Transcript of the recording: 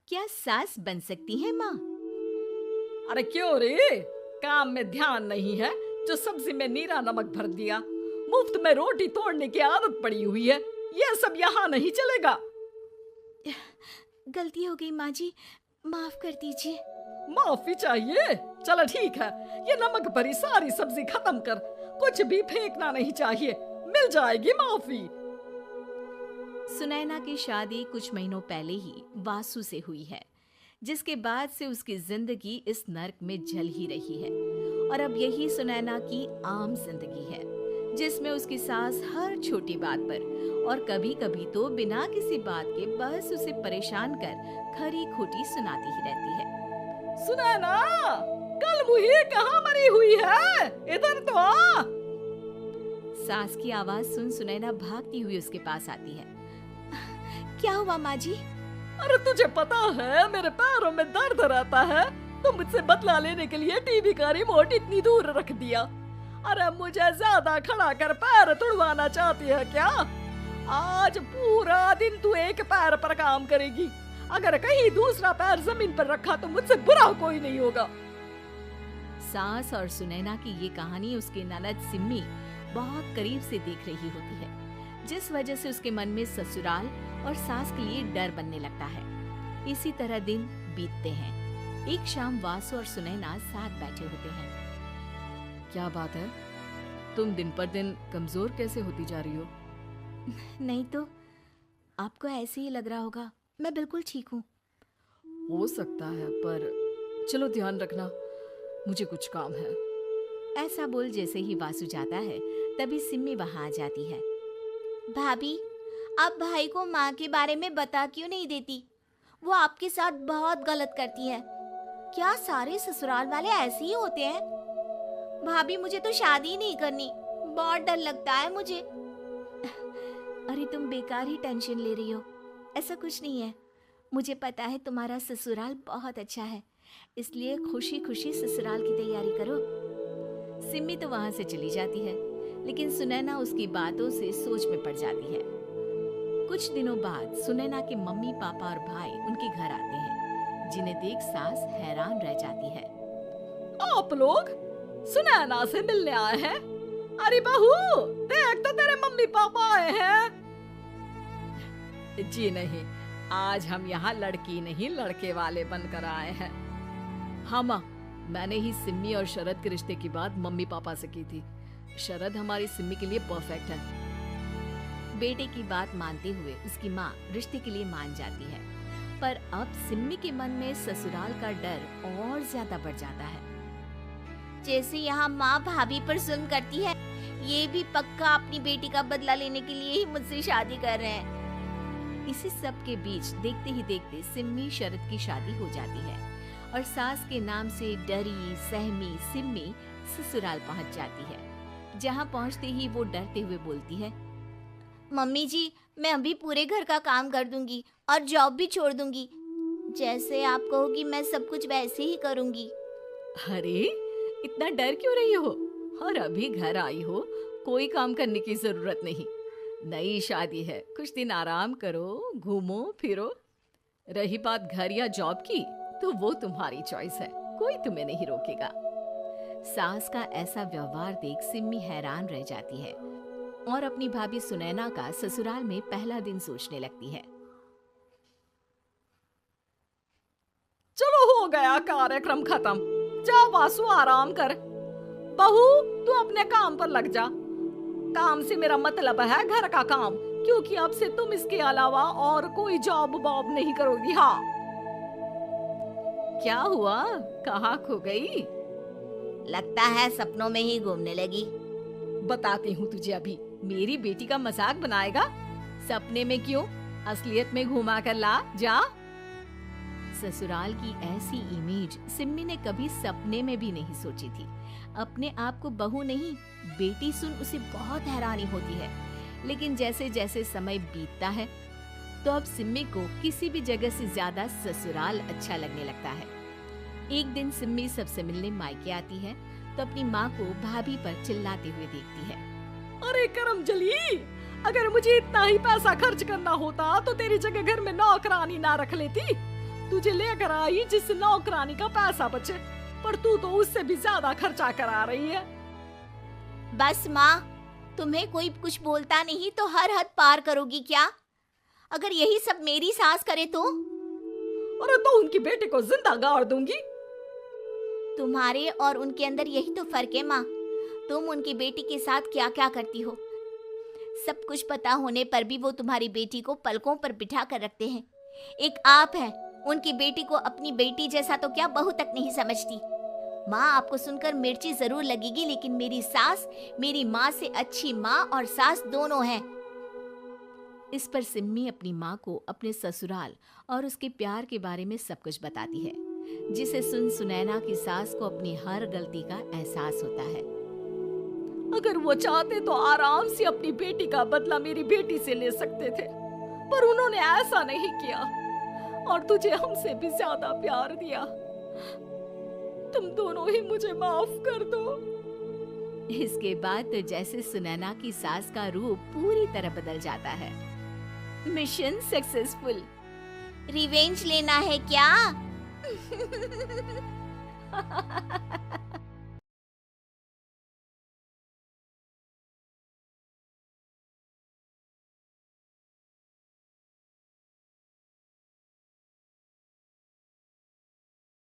क्या सास बन सकती है माँ? अरे क्यों रे? काम में ध्यान नहीं है जो सब्जी में नीरा नमक भर दिया। मुफ्त में रोटी तोड़ने की आदत पड़ी हुई है। यह सब यहाँ नहीं चलेगा। गलती हो गई माँ जी, माफ कर दीजिए। माफी चाहिए? चलो ठीक है, ये नमक भरी सारी सब्जी खत्म कर। कुछ भी फेंकना नहीं चाहिए, मिल जाएगी माफी। सुनैना की शादी कुछ महीनों पहले ही वासु से हुई है, जिसके बाद से उसकी जिंदगी इस नर्क में जल ही रही है। और अब यही सुनैना की आम जिंदगी है, जिसमें उसकी सास हर छोटी बात पर और कभी कभी तो बिना किसी बात के बस उसे परेशान कर खरी खोटी सुनाती ही रहती है। सुनैना, कल मुही कहाँ मरी हुई है? इधर तो आ। सास की आवाज सुन सुनैना भागती हुई उसके पास आती है। क्या हुआ माँ जी? अरे तुझे पता है मेरे पैरों में दर्द रहता है, तो मुझसे बदला लेने के लिए टीवी का रिमोट इतनी दूर रख दिया। अरे मुझे ज्यादा खड़ा कर पैर तुड़वाना चाहती है क्या? आज पूरा दिन तू एक पैर पर काम करेगी। अगर कहीं दूसरा पैर जमीन पर रखा तो मुझसे बुरा कोई नहीं होगा। सास और सुनैना की ये कहानी उसकी ननद सिम्मी बहुत करीब से देख रही होती है, जिस वजह से उसके मन में ससुराल और सास के लिए डर बनने लगता है। इसी तरह दिन बीतते हैं। एक शाम वासु और सुनैना साथ बैठे होते हैं। क्या बात है, तुम दिन पर दिन कमजोर कैसे होती जा रही हो? नहीं तो, आपको ऐसे ही लग रहा होगा। मैं बिल्कुल ठीक हूँ। हो सकता है, पर चलो ध्यान रखना, मुझे कुछ काम है। ऐसा बोल जैसे ही वासु जाता है, तभी सिम्मी वहां आ जाती है। भाभी, आप भाई को माँ के बारे में बता क्यों नहीं देती? वो आपके साथ बहुत गलत करती है। क्या सारे ससुराल वाले ऐसे ही होते हैं? भाभी, मुझे तो शादी नहीं करनी, बहुत डर लगता है मुझे। अरे तुम बेकार ही टेंशन ले रही हो, ऐसा कुछ नहीं है। मुझे पता है तुम्हारा ससुराल बहुत अच्छा है, इसलिए खुशी खुशी ससुराल की तैयारी करो। सिम्मी तो वहां से चली जाती है, लेकिन सुनैना उसकी बातों से सोच में पड़ जाती है। कुछ दिनों बाद सुनैना के मम्मी पापा और भाई उनके घर आते हैं, जिन्हें देख सास हैरान रह जाती है। आप लोग सुनैना से मिलने आए हैं? अरे बहू, देख तो तेरे मम्मी पापा आए हैं। जी नहीं, आज हम यहाँ लड़की नहीं लड़के वाले बनकर आए हैं। हाँ माँ, मैंने ही सिम्मी और शरद के रिश्ते की बात मम्मी पापा से की थी। शरद हमारी सिम्मी के लिए परफेक्ट है। बेटे की बात मानते हुए उसकी माँ रिश्ते के लिए मान जाती है, पर अब सिम्मी के मन में ससुराल का डर और ज्यादा बढ़ जाता है। जैसे यहाँ माँ भाभी पर जुल्म करती है, ये भी पक्का अपनी बेटी का बदला लेने के लिए ही मुझसे शादी कर रहे हैं। इसी सब के बीच देखते ही देखते सिम्मी शरद की शादी हो जाती है और सास के नाम से डरी सहमी सिम्मी ससुराल पहुंच जाती है। जहां पहुंचते ही वो डरते हुए बोलती है, मम्मी जी, मैं अभी पूरे घर का काम कर दूंगी और जॉब भी छोड़ दूंगी। जैसे आप कहोगी मैं सब कुछ वैसे ही करूंगी। अरे इतना डर क्यों रही हो? और अभी घर आई हो, कोई काम करने की जरूरत नहीं। नई शादी है, कुछ दिन आराम करो, घूमो फिरो। रही बात घर या जॉब की, तो वो तुम्हारी चॉइस है, कोई तुम्हें नहीं रोकेगा। सास का ऐसा व्यवहार देख सिम्मी हैरान रह जाती है और अपनी भाभी सुनैना का ससुराल में पहला दिन सोचने लगती है। चलो हो गया कार्यक्रम खत्म, जा वासु आराम कर। बहू, तू अपने काम पर लग जा। काम से मेरा मतलब है घर का काम, क्योंकि अब से तुम इसके अलावा और कोई जॉब वॉब नहीं करोगी। हाँ। क्या हुआ, कहाँ खो गई? लगता है सपनों में ही घूमने लगी। बताती हूँ तुझे अभी। मेरी बेटी का मजाक बनाएगा? सपने में क्यों, असलियत में घुमा कर ला, जा। ससुराल की ऐसी इमेज सिम्मी ने कभी सपने में भी नहीं सोची थी। अपने आप को बहू नहीं, बेटी सुन उसे बहुत हैरानी होती है। लेकिन जैसे जैसे समय बीतता है, तो अब सिम्मी को किसी भी जगह से ज्यादा ससुराल अच्छा लगने लगता है। एक दिन सिम्मी सबसे मिलने मायके आती है, तो अपनी माँ को भाभी पर चिल्लाते हुए देखती है। अरे करमजली, अगर मुझे इतना ही पैसा खर्च करना होता तो तेरी जगह घर में नौकरानी ना रख लेती। तुझे लेकर आई जिससे नौकरानी का पैसा बचे, पर तू तो उससे भी ज्यादा खर्चा करा रही है। बस माँ, तुम्हें कोई कुछ बोलता नहीं तो हर हद पार करोगी क्या? अगर यही सब मेरी सास करे तो? अरे तो उनकी बेटी को जिंदा गाड़ दूंगी। तुम्हारे और उनके अंदर यही तो फर्क है माँ। तुम उनकी बेटी के साथ क्या क्या करती हो, सब कुछ पता होने पर भी वो तुम्हारी बेटी को पलकों पर बिठा कर रखते हैं। एक आप है, उनकी बेटी को अपनी बेटी जैसा तो क्या बहू तक नहीं समझती। माँ, आपको सुनकर मिर्ची जरूर लगेगी, लेकिन मेरी सास मेरी माँ से अच्छी माँ और सास दोनों हैं। इस पर सिम्मी अपनी माँ को अपने ससुराल और उसके प्यार के बारे में सब कुछ बताती है, जिसे सुन सुनैना की सास को अपनी हर गलती का एहसास होता है। अगर वो चाहते तो आराम से अपनी बेटी का बदला मेरी बेटी से ले सकते थे, पर उन्होंने ऐसा नहीं किया और तुझे हमसे भी ज्यादा प्यार दिया। तुम दोनों ही मुझे माफ कर दो। इसके बाद तो जैसे सुनैना की सास का रूप पूरी तरह बदल जाता है। Mission successful. रिवेंज लेना है क्या?